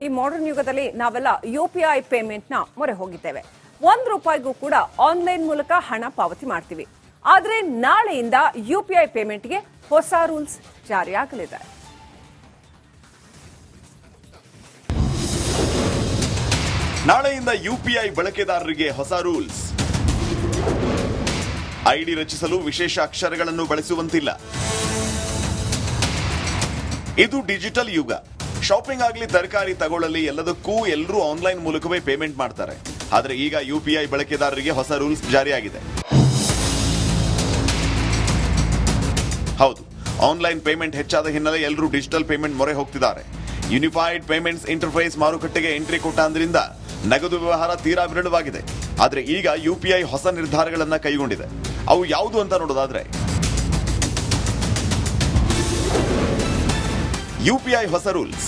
ಈ ಮಾಡರ್ನ್ ಯುಗದಲ್ಲಿ ನಾವೆಲ್ಲ ಯುಪಿಐ ಪೇಮೆಂಟ್ ನ ಮೊರೆ ಹೋಗಿದ್ದೇವೆ. ₹1 ಕೂಡ ಆನ್ಲೈನ್ ಮೂಲಕ ಹಣ ಪಾವತಿ ಮಾಡ್ತೀವಿ. ಆದರೆ ನಾಳೆಯಿಂದ ಯುಪಿಐ ಪೇಮೆಂಟ್ಗೆ ಹೊಸ ರೂಲ್ಸ್ ಜಾರಿಯಾಗಲಿದೆ. ನಾಳೆಯಿಂದ ಯುಪಿಐ ಬಳಕೆದಾರರಿಗೆ ಹೊಸ ರೂಲ್ಸ್. ಐಡಿ ರಚಿಸಲು ವಿಶೇಷ ಅಕ್ಷರಗಳನ್ನು ಬಳಸುವಂತಿಲ್ಲ. ಇದು ಡಿಜಿಟಲ್ ಯುಗ. ಶಾಪಿಂಗ್ ಆಗಲಿ, ತರಕಾರಿ ತಗೊಳ್ಳಲಿ, ಎಲ್ಲದಕ್ಕೂ ಎಲ್ಲರೂ ಆನ್ಲೈನ್ ಮೂಲಕವೇ ಪೇಮೆಂಟ್ ಮಾಡ್ತಾರೆ. ಆದರೆ ಈಗ ಯುಪಿಐ ಬಳಕೆದಾರರಿಗೆ ಹೊಸ ರೂಲ್ಸ್ ಜಾರಿಯಾಗಿದೆ. ಹೌದು, ಆನ್ಲೈನ್ ಪೇಮೆಂಟ್ ಹೆಚ್ಚಾದ ಹಿನ್ನೆಲೆ ಎಲ್ಲರೂ ಡಿಜಿಟಲ್ ಪೇಮೆಂಟ್ ಮೊರೆ ಹೋಗ್ತಿದ್ದಾರೆ. ಯೂನಿಫೈಡ್ ಪೇಮೆಂಟ್ಸ್ ಇಂಟರ್ಫೇಸ್ ಮಾರುಕಟ್ಟೆಗೆ ಎಂಟ್ರಿ ಕೊಟ್ಟಾದ್ರಿಂದ ನಗದು ವ್ಯವಹಾರ ತೀರಾ ವಿರಳವಾಗಿದೆ. ಆದರೆ ಈಗ ಯುಪಿಐ ಹೊಸ ನಿರ್ಧಾರಗಳನ್ನ ಕೈಗೊಂಡಿದೆ. ಅವು ಯಾವುದು ಅಂತ ನೋಡೋದಾದ್ರೆ, ಯುಪಿಐ ಹೊಸ ರೂಲ್ಸ್.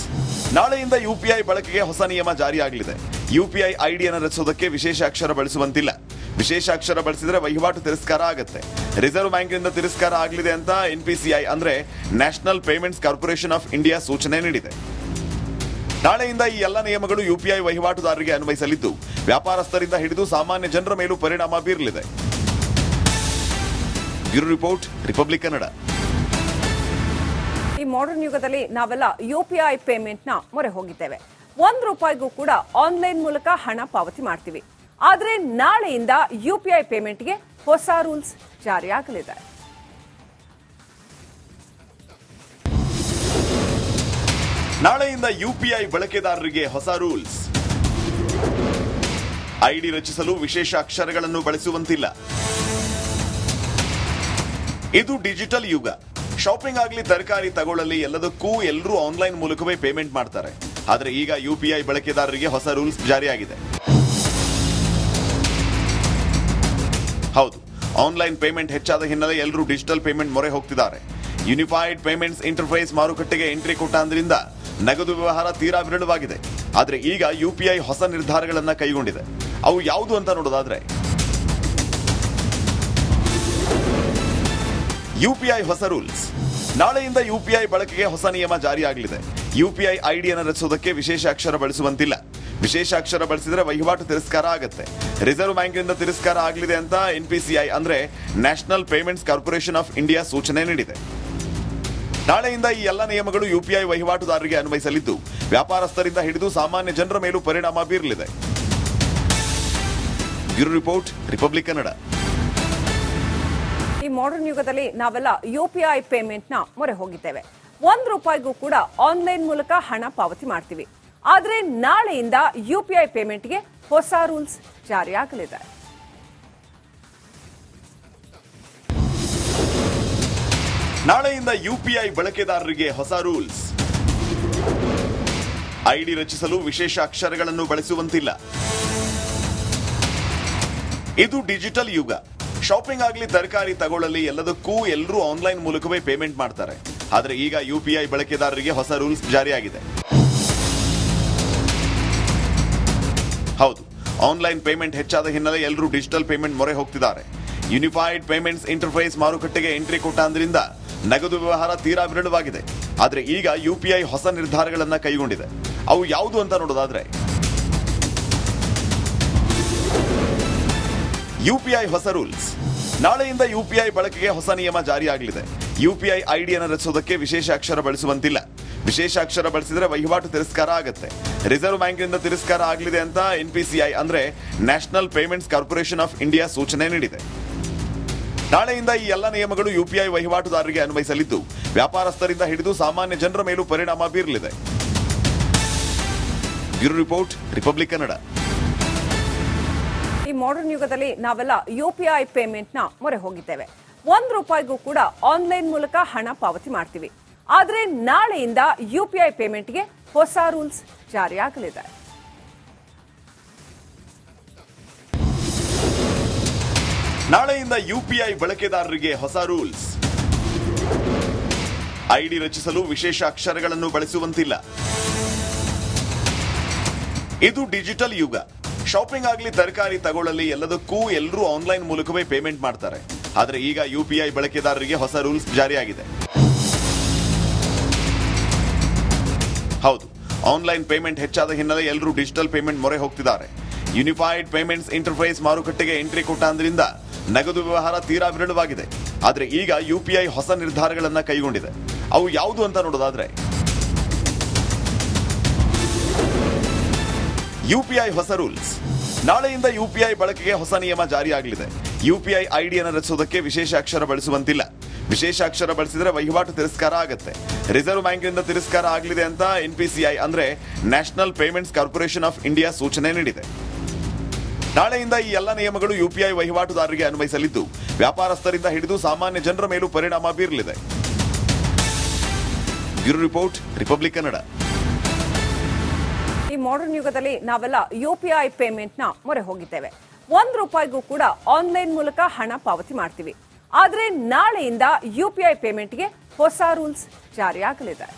ನಾಳೆಯಿಂದ ಯುಪಿಐ ಬಳಕೆಗೆ ಹೊಸ ನಿಯಮ ಜಾರಿಯಾಗಲಿದೆ. ಯುಪಿಐ ಐಡಿಯನ್ನು ರಚಿಸೋದಕ್ಕೆ ವಿಶೇಷ ಅಕ್ಷರ ಬಳಸುವಂತಿಲ್ಲ. ವಿಶೇಷ ಅಕ್ಷರ ಬಳಸಿದ್ರೆ ವಹಿವಾಟು ತಿರಸ್ಕಾರ ಆಗುತ್ತೆ. ರಿಸರ್ವ್ ಬ್ಯಾಂಕ್ನಿಂದ ತಿರಸ್ಕಾರ ಆಗಲಿದೆ ಅಂತ ಎನ್ಪಿಸಿಐ ಅಂದ್ರೆ national payments corporation of India ಸೂಚನೆ ನೀಡಿದೆ. ನಾಳೆಯಿಂದ ಈ ಎಲ್ಲ ನಿಯಮಗಳು ಯುಪಿಐ ವಹಿವಾಟುದಾರರಿಗೆ ಅನ್ವಯಿಸಲಿದ್ದು, ವ್ಯಾಪಾರಸ್ಥರಿಂದ ಹಿಡಿದು ಸಾಮಾನ್ಯ ಜನರ ಮೇಲೂ ಪರಿಣಾಮ ಬೀರಲಿದೆ. Bureau report, republic Kannada. ಈ ಮಾಡರ್ನ್ ಯುಗದಲ್ಲಿ ನಾವೆಲ್ಲ ಯುಪಿಐ ಪೇಮೆಂಟ್ ನ ಮೊರೆ ಹೋಗಿದ್ದೇವೆ. ₹1 ಕೂಡ ಆನ್ಲೈನ್ ಮೂಲಕ ಹಣ ಪಾವತಿ ಮಾಡ್ತೀವಿ. ಆದರೆ ನಾಳೆಯಿಂದ ಯುಪಿಐ ಪೇಮೆಂಟ್ಗೆ ಹೊಸ ರೂಲ್ಸ್ ಜಾರಿಯಾಗಲಿದೆ. ನಾಳೆಯಿಂದ ಯುಪಿಐ ಬಳಕೆದಾರರಿಗೆ ಹೊಸ ರೂಲ್ಸ್. ಐಡಿ ರಚಿಸಲು ವಿಶೇಷ ಅಕ್ಷರಗಳನ್ನು ಬಳಸುವಂತಿಲ್ಲ. ಇದು ಡಿಜಿಟಲ್ ಯುಗ. ಶಾಪಿಂಗ್ ಆಗಲಿ, ತರಕಾರಿ ತಗೊಳ್ಳಲಿ, ಎಲ್ಲದಕ್ಕೂ ಎಲ್ಲರೂ ಆನ್ಲೈನ್ ಮೂಲಕವೇ ಪೇಮೆಂಟ್ ಮಾಡ್ತಾರೆ. ಆದರೆ ಈಗ ಯುಪಿಐ ಬಳಕೆದಾರರಿಗೆ ಹೊಸ ರೂಲ್ಸ್ ಜಾರಿಯಾಗಿದೆ. ಹೌದು, ಆನ್ಲೈನ್ ಪೇಮೆಂಟ್ ಹೆಚ್ಚಾದ ಹಿನ್ನೆಲೆ ಎಲ್ಲರೂ ಡಿಜಿಟಲ್ ಪೇಮೆಂಟ್ ಮೊರೆ ಹೋಗ್ತಿದ್ದಾರೆ. ಯೂನಿಫೈಡ್ ಪೇಮೆಂಟ್ಸ್ ಇಂಟರ್ಫೇಸ್ ಮಾರುಕಟ್ಟೆಗೆ ಎಂಟ್ರಿ ಕೊಟ್ಟಾದ್ರಿಂದ ನಗದು ವ್ಯವಹಾರ ತೀರಾ ವಿರಳವಾಗಿದೆ. ಆದರೆ ಈಗ ಯುಪಿಐ ಹೊಸ ನಿರ್ಧಾರಗಳನ್ನ ಕೈಗೊಂಡಿದೆ. ಅವು ಯಾವುದು ಅಂತ ನೋಡೋದಾದ್ರೆ, ಯುಪಿಐ ಹೊಸ ರೂಲ್ಸ್. ನಾಳೆಯಿಂದ ಯುಪಿಐ ಬಳಕೆಗೆ ಹೊಸ ನಿಯಮ ಜಾರಿಯಾಗಲಿದೆ. ಯುಪಿಐ ಐಡಿಯನ್ನು ರಚಿಸೋದಕ್ಕೆ ವಿಶೇಷ ಅಕ್ಷರ ಬಳಸುವಂತಿಲ್ಲ. ವಿಶೇಷ ಅಕ್ಷರ ಬಳಸಿದ್ರೆ ವಹಿವಾಟು ತಿರಸ್ಕಾರ ಆಗುತ್ತೆ. ರಿಸರ್ವ್ ಬ್ಯಾಂಕ್ನಿಂದ ತಿರಸ್ಕಾರ ಆಗಲಿದೆ ಅಂತ ಎನ್ಪಿಸಿಐ ಅಂದ್ರೆ national payments corporation of India ಸೂಚನೆ ನೀಡಿದೆ. ನಾಳೆಯಿಂದ ಈ ಎಲ್ಲ ನಿಯಮಗಳು ಯುಪಿಐ ವಹಿವಾಟುದಾರರಿಗೆ ಅನ್ವಯಿಸಲಿದ್ದು, ವ್ಯಾಪಾರಸ್ಥರಿಂದ ಹಿಡಿದು ಸಾಮಾನ್ಯ ಜನರ ಮೇಲೂ ಪರಿಣಾಮ ಬೀರಲಿದೆ. Bureau report, republic Kannada. ಈ ಮಾಡರ್ನ್ ಯುಗದಲ್ಲಿ ನಾವೆಲ್ಲ ಯುಪಿಐ ಪೇಮೆಂಟ್ ನ ಮೊರೆ ಹೋಗಿದ್ದೇವೆ. ₹1 ಕೂಡ ಆನ್ಲೈನ್ ಮೂಲಕ ಹಣ ಪಾವತಿ ಮಾಡ್ತೀವಿ. ಆದರೆ ನಾಳೆಯಿಂದ ಯುಪಿಐ ಪೇಮೆಂಟ್ಗೆ ಹೊಸ ರೂಲ್ಸ್ ಜಾರಿಯಾಗಲಿದೆ. ನಾಳೆಯಿಂದ ಯುಪಿಐ ಬಳಕೆದಾರರಿಗೆ ಹೊಸ ರೂಲ್ಸ್. ಐಡಿ ರಚಿಸಲು ವಿಶೇಷ ಅಕ್ಷರಗಳನ್ನು ಬಳಸುವಂತಿಲ್ಲ. ಇದು ಡಿಜಿಟಲ್ ಯುಗ. ಶಾಪಿಂಗ್ ಆಗಲಿ, ತರಕಾರಿ ತಗೊಳ್ಳಲಿ, ಎಲ್ಲದಕ್ಕೂ ಎಲ್ಲರೂ ಆನ್ಲೈನ್ ಮೂಲಕವೇ ಪೇಮೆಂಟ್ ಮಾಡ್ತಾರೆ. ಆದರೆ ಈಗ ಯುಪಿಐ ಬಳಕೆದಾರರಿಗೆ ಹೊಸ ರೂಲ್ಸ್ ಜಾರಿಯಾಗಿದೆ. ಹೌದು, ಆನ್ಲೈನ್ ಪೇಮೆಂಟ್ ಹೆಚ್ಚಾದ ಹಿನ್ನೆಲೆ ಎಲ್ಲರೂ ಡಿಜಿಟಲ್ ಪೇಮೆಂಟ್ ಮೊರೆ ಹೋಗ್ತಿದ್ದಾರೆ. ಯೂನಿಫೈಡ್ ಪೇಮೆಂಟ್ಸ್ ಇಂಟರ್ಫೇಸ್ ಮಾರುಕಟ್ಟೆಗೆ ಎಂಟ್ರಿ ಕೊಟ್ಟಾದ್ರಿಂದ ನಗದು ವ್ಯವಹಾರ ತೀರಾ ವಿರಳವಾಗಿದೆ. ಆದರೆ ಈಗ ಯುಪಿಐ ಹೊಸ ನಿರ್ಧಾರಗಳನ್ನ ಕೈಗೊಂಡಿದೆ. ಅವು ಯಾವುದು ಅಂತ ನೋಡೋದಾದ್ರೆ, ಯುಪಿಐ ಹೊಸ ರೂಲ್ಸ್. ನಾಳೆಯಿಂದ ಯುಪಿಐ ಬಳಕೆಗೆ ಹೊಸ ನಿಯಮ ಜಾರಿಯಾಗಲಿದೆ. ಯುಪಿಐ ಐಡಿಯನ್ನು ರಚಿಸೋದಕ್ಕೆ ವಿಶೇಷ ಅಕ್ಷರ ಬಳಸುವಂತಿಲ್ಲ. ವಿಶೇಷ ಅಕ್ಷರ ಬಳಸಿದ್ರೆ ವಹಿವಾಟು ತಿರಸ್ಕಾರ ಆಗುತ್ತೆ. ರಿಸರ್ವ್ ಬ್ಯಾಂಕ್ನಿಂದ ತಿರಸ್ಕಾರ ಆಗಲಿದೆ ಅಂತ ಎನ್ಪಿಸಿಐ ಅಂದ್ರೆ national payments corporation of India ಸೂಚನೆ ನೀಡಿದೆ. ನಾಳೆಯಿಂದ ಈ ಎಲ್ಲ ನಿಯಮಗಳು ಯುಪಿಐ ವಹಿವಾಟುದಾರರಿಗೆ ಅನ್ವಯಿಸಲಿದ್ದು, ವ್ಯಾಪಾರಸ್ಥರಿಂದ ಹಿಡಿದು ಸಾಮಾನ್ಯ ಜನರ ಮೇಲೂ ಪರಿಣಾಮ ಬೀರಲಿದೆ. Bureau report, republic Kannada. ಈ ಮಾಡರ್ನ್ ಯುಗದಲ್ಲಿ ನಾವೆಲ್ಲ ಯುಪಿಐ ಪೇಮೆಂಟ್ ನ ಮೊರೆ ಹೋಗಿದ್ದೇವೆ. ₹1 ಕೂಡ ಆನ್ಲೈನ್ ಮೂಲಕ ಹಣ ಪಾವತಿ ಮಾಡ್ತೀವಿ. ಆದರೆ ನಾಳೆಯಿಂದ ಯುಪಿಐ ಪೇಮೆಂಟ್ಗೆ ಹೊಸ ರೂಲ್ಸ್ ಜಾರಿಯಾಗಲಿದೆ. ನಾಳೆಯಿಂದ ಯುಪಿಐ ಬಳಕೆದಾರರಿಗೆ ಹೊಸ ರೂಲ್ಸ್. ಐಡಿ ರಚಿಸಲು ವಿಶೇಷ ಅಕ್ಷರಗಳನ್ನು ಬಳಸುವಂತಿಲ್ಲ. ಇದು ಡಿಜಿಟಲ್ ಯುಗ. ಶಾಪಿಂಗ್ ಆಗಲಿ, ತರಕಾರಿ ತಗೊಳ್ಳಲಿ, ಎಲ್ಲದಕ್ಕೂ ಎಲ್ಲರೂ ಆನ್ಲೈನ್ ಮೂಲಕವೇ ಪೇಮೆಂಟ್ ಮಾಡ್ತಾರೆ. ಆದರೆ ಈಗ ಯುಪಿಐ ಬಳಕೆದಾರರಿಗೆ ಹೊಸ ರೂಲ್ಸ್ ಜಾರಿಯಾಗಿದೆ. ಹೌದು, ಆನ್ಲೈನ್ ಪೇಮೆಂಟ್ ಹೆಚ್ಚಾದ ಹಿನ್ನೆಲೆ ಎಲ್ಲರೂ ಡಿಜಿಟಲ್ ಪೇಮೆಂಟ್ ಮೊರೆ ಹೋಗ್ತಿದ್ದಾರೆ. ಯೂನಿಫೈಡ್ ಪೇಮೆಂಟ್ಸ್ ಇಂಟರ್ಫೇಸ್ ಮಾರುಕಟ್ಟೆಗೆ ಎಂಟ್ರಿ ಕೊಟ್ಟಾದ್ರಿಂದ ನಗದು ವ್ಯವಹಾರ ತೀರಾ ವಿರಳವಾಗಿದೆ. ಆದರೆ ಈಗ ಯುಪಿಐ ಹೊಸ ನಿರ್ಧಾರಗಳನ್ನ ಕೈಗೊಂಡಿದೆ. ಅವು ಯಾವುದು ಅಂತ ನೋಡೋದಾದ್ರೆ, ಯುಪಿಐ ಹೊಸ ರೂಲ್ಸ್. ನಾಳೆಯಿಂದ ಯುಪಿಐ ಬಳಕೆಗೆ ಹೊಸ ನಿಯಮ ಜಾರಿಯಾಗಲಿದೆ. ಯುಪಿಐ ಐಡಿಯನ್ನು ರಚಿಸೋದಕ್ಕೆ ವಿಶೇಷ ಅಕ್ಷರ ಬಳಸುವಂತಿಲ್ಲ. ವಿಶೇಷ ಅಕ್ಷರ ಬಳಸಿದ್ರೆ ವಹಿವಾಟು ತಿರಸ್ಕಾರ ಆಗುತ್ತೆ. ರಿಸರ್ವ್ ಬ್ಯಾಂಕ್ನಿಂದ ತಿರಸ್ಕಾರ ಆಗಲಿದೆ ಅಂತ ಎನ್ಪಿಸಿಐ ಅಂದ್ರೆ national payments corporation of India ಸೂಚನೆ ನೀಡಿದೆ. ನಾಳೆಯಿಂದ ಈ ಎಲ್ಲ ನಿಯಮಗಳು ಯುಪಿಐ ವಹಿವಾಟುದಾರರಿಗೆ ಅನ್ವಯಿಸಲಿದ್ದು, ವ್ಯಾಪಾರಸ್ಥರಿಂದ ಹಿಡಿದು ಸಾಮಾನ್ಯ ಜನರ ಮೇಲೂ ಪರಿಣಾಮ ಬೀರಲಿದೆ. Bureau report, republic Kannada. ಈ ಮಾಡರ್ನ್ ಯುಗದಲ್ಲಿ ನಾವೆಲ್ಲ ಯುಪಿಐ ಪೇಮೆಂಟ್ ನ ಮೊರೆ ಹೋಗಿದ್ದೇವೆ. ₹1 ಕೂಡ ಆನ್ಲೈನ್ ಮೂಲಕ ಹಣ ಪಾವತಿ ಮಾಡ್ತೀವಿ. ಆದ್ರೆ ನಾಳೆಯಿಂದ ಯುಪಿಐ ಪೇಮೆಂಟ್ಗೆ ಹೊಸ ರೂಲ್ಸ್ ಜಾರಿಯಾಗಲಿದೆ.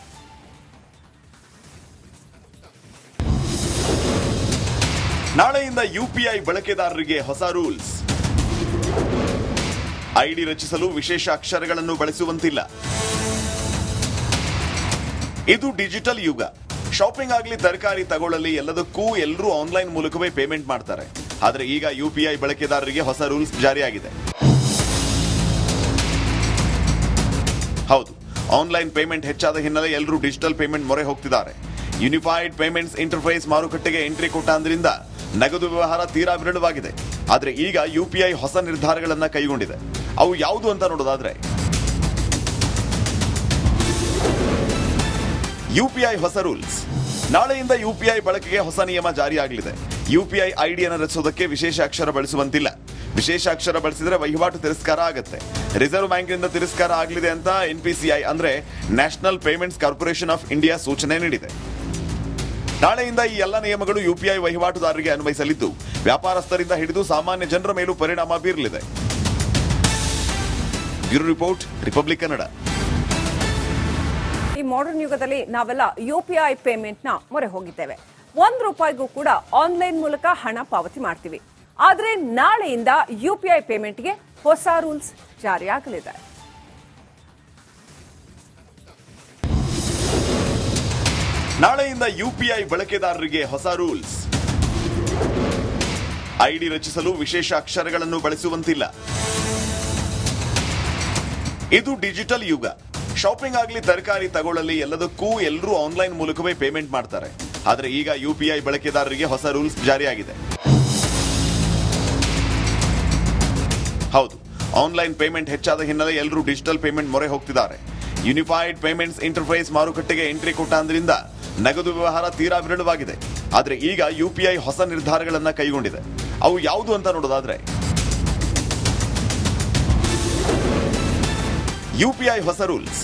ನಾಳೆಯಿಂದ ಯುಪಿಐ ಬಳಕೆದಾರರಿಗೆ ಹೊಸ ರೂಲ್ಸ್. ಐಡಿ ರಚಿಸಲು ವಿಶೇಷ ಅಕ್ಷರಗಳನ್ನು ಬಳಸುವಂತಿಲ್ಲ. ಇದು ಡಿಜಿಟಲ್ ಯುಗ. ಶಾಪಿಂಗ್ ಆಗಲಿ, ತರಕಾರಿ ತಗೊಳ್ಳಲಿ, ಎಲ್ಲದಕ್ಕೂ ಎಲ್ಲರೂ ಆನ್ಲೈನ್ ಮೂಲಕವೇ ಪೇಮೆಂಟ್ ಮಾಡ್ತಾರೆ. ಆದರೆ ಈಗ ಯುಪಿಐ ಬಳಕೆದಾರರಿಗೆ ಹೊಸ ರೂಲ್ಸ್ ಜಾರಿಯಾಗಿದೆ. ಹೌದು, ಆನ್ಲೈನ್ ಪೇಮೆಂಟ್ ಹೆಚ್ಚಾದ ಹಿನ್ನೆಲೆ ಎಲ್ಲರೂ ಡಿಜಿಟಲ್ ಪೇಮೆಂಟ್ ಮೊರೆ ಹೋಗ್ತಿದ್ದಾರೆ. ಯೂನಿಫೈಡ್ ಪೇಮೆಂಟ್ಸ್ ಇಂಟರ್ಫೇಸ್ ಮಾರುಕಟ್ಟೆಗೆ ಎಂಟ್ರಿ ಕೊಟ್ಟಾದ್ರಿಂದ ನಗದು ವ್ಯವಹಾರ ತೀರಾ ವಿರಳವಾಗಿದೆ. ಆದರೆ ಈಗ ಯುಪಿಐ ಹೊಸ ನಿರ್ಧಾರಗಳನ್ನ ಕೈಗೊಂಡಿದೆ. ಅವು ಯಾವುದು ಅಂತ ನೋಡೋದಾದ್ರೆ, ಯುಪಿಐ ಹೊಸ ರೂಲ್ಸ್. ನಾಳೆಯಿಂದ ಯುಪಿಐ ಬಳಕೆಗೆ ಹೊಸ ನಿಯಮ ಜಾರಿಯಾಗಲಿದೆ. ಯುಪಿಐ ಐಡಿಯನ್ನು ರಚಿಸೋದಕ್ಕೆ ವಿಶೇಷ ಅಕ್ಷರ ಬಳಸುವಂತಿಲ್ಲ. ವಿಶೇಷ ಅಕ್ಷರ ಬಳಸಿದ್ರೆ ವಹಿವಾಟು ತಿರಸ್ಕಾರ ಆಗುತ್ತೆ. ರಿಸರ್ವ್ ಬ್ಯಾಂಕ್ನಿಂದ ತಿರಸ್ಕಾರ ಆಗಲಿದೆ ಅಂತ ಎನ್ಪಿಸಿಐ ಅಂದ್ರೆ national payments corporation of India ಸೂಚನೆ ನೀಡಿದೆ. ನಾಳೆಯಿಂದ ಈ ಎಲ್ಲ ನಿಯಮಗಳು ಯುಪಿಐ ವಹಿವಾಟುದಾರರಿಗೆ ಅನ್ವಯಿಸಲಿದ್ದು, ವ್ಯಾಪಾರಸ್ಥರಿಂದ ಹಿಡಿದು ಸಾಮಾನ್ಯ ಜನರ ಮೇಲೂ ಪರಿಣಾಮ ಬೀರಲಿದೆ. Bureau report, republic Kannada. ಈ ಮಾಡರ್ನ್ ಯುಗದಲ್ಲಿ ನಾವೆಲ್ಲ ಯುಪಿಐ ಪೇಮೆಂಟ್ ನ ಮೊರೆ ಹೋಗಿದ್ದೇವೆ. ₹1 ಕೂಡ ಆನ್ಲೈನ್ ಮೂಲಕ ಹಣ ಪಾವತಿ ಮಾಡ್ತೀವಿ. ಆದ್ರೆ ನಾಳೆಯಿಂದ ಯುಪಿಐ ಪೇಮೆಂಟ್ಗೆ ಹೊಸ ರೂಲ್ಸ್ ಜಾರಿಯಾಗಲಿದೆ. ನಾಳೆಯಿಂದ ಯುಪಿಐ ಬಳಕೆದಾರರಿಗೆ ಹೊಸ ರೂಲ್ಸ್. ಐಡಿ ರಚಿಸಲು ವಿಶೇಷ ಅಕ್ಷರಗಳನ್ನು ಬಳಸುವಂತಿಲ್ಲ. ಇದು ಡಿಜಿಟಲ್ ಯುಗ. ಶಾಪಿಂಗ್ ಆಗಲಿ, ತರಕಾರಿ ತಗೊಳ್ಳಲಿ, ಎಲ್ಲದಕ್ಕೂ ಎಲ್ಲರೂ ಆನ್ಲೈನ್ ಮೂಲಕವೇ ಪೇಮೆಂಟ್ ಮಾಡ್ತಾರೆ. ಆದರೆ ಈಗ ಯುಪಿಐ ಬಳಕೆದಾರರಿಗೆ ಹೊಸ ರೂಲ್ಸ್ ಜಾರಿಯಾಗಿದೆ. ಹೌದು, ಆನ್ಲೈನ್ ಪೇಮೆಂಟ್ ಹೆಚ್ಚಾದ ಹಿನ್ನೆಲೆ ಎಲ್ಲರೂ ಡಿಜಿಟಲ್ ಪೇಮೆಂಟ್ ಮೊರೆ ಹೋಗ್ತಿದ್ದಾರೆ. ಯೂನಿಫೈಡ್ ಪೇಮೆಂಟ್ಸ್ ಇಂಟರ್ಫೇಸ್ ಮಾರುಕಟ್ಟೆಗೆ ಎಂಟ್ರಿ ಕೊಟ್ಟಾದ್ರಿಂದ ನಗದು ವ್ಯವಹಾರ ತೀರಾ ವಿರಳವಾಗಿದೆ. ಆದರೆ ಈಗ ಯುಪಿಐ ಹೊಸ ನಿರ್ಧಾರಗಳನ್ನ ಕೈಗೊಂಡಿದೆ. ಅವು ಯಾವುದು ಅಂತ ನೋಡೋದಾದ್ರೆ, ಯುಪಿಐ ಹೊಸ ರೂಲ್ಸ್.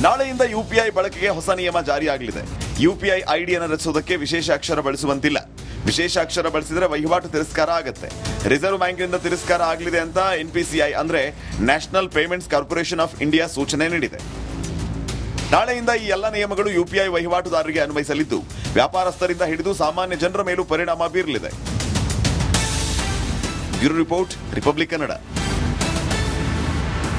ನಾಳೆಯಿಂದ ಯುಪಿಐ ಬಳಕೆಗೆ ಹೊಸ ನಿಯಮ ಜಾರಿಯಾಗಲಿದೆ. ಯುಪಿಐ ಐಡಿಯನ್ನು ರಚಿಸೋದಕ್ಕೆ ವಿಶೇಷ ಅಕ್ಷರ ಬಳಸುವಂತಿಲ್ಲ. ವಿಶೇಷ ಅಕ್ಷರ ಬಳಸಿದ್ರೆ ವಹಿವಾಟು ತಿರಸ್ಕಾರ ಆಗುತ್ತೆ. ರಿಸರ್ವ್ ಬ್ಯಾಂಕ್ನಿಂದ ತಿರಸ್ಕಾರ ಆಗಲಿದೆ ಅಂತ ಎನ್ಪಿಸಿಐ ಅಂದ್ರೆ national payments corporation of India ಸೂಚನೆ ನೀಡಿದೆ. ನಾಳೆಯಿಂದ ಈ ಎಲ್ಲ ನಿಯಮಗಳು ಯುಪಿಐ ವಹಿವಾಟುದಾರರಿಗೆ ಅನ್ವಯಿಸಲಿದ್ದು, ವ್ಯಾಪಾರಸ್ಥರಿಂದ ಹಿಡಿದು ಸಾಮಾನ್ಯ ಜನರ ಮೇಲೂ ಪರಿಣಾಮ ಬೀರಲಿದೆ. Bureau report, republic Kannada.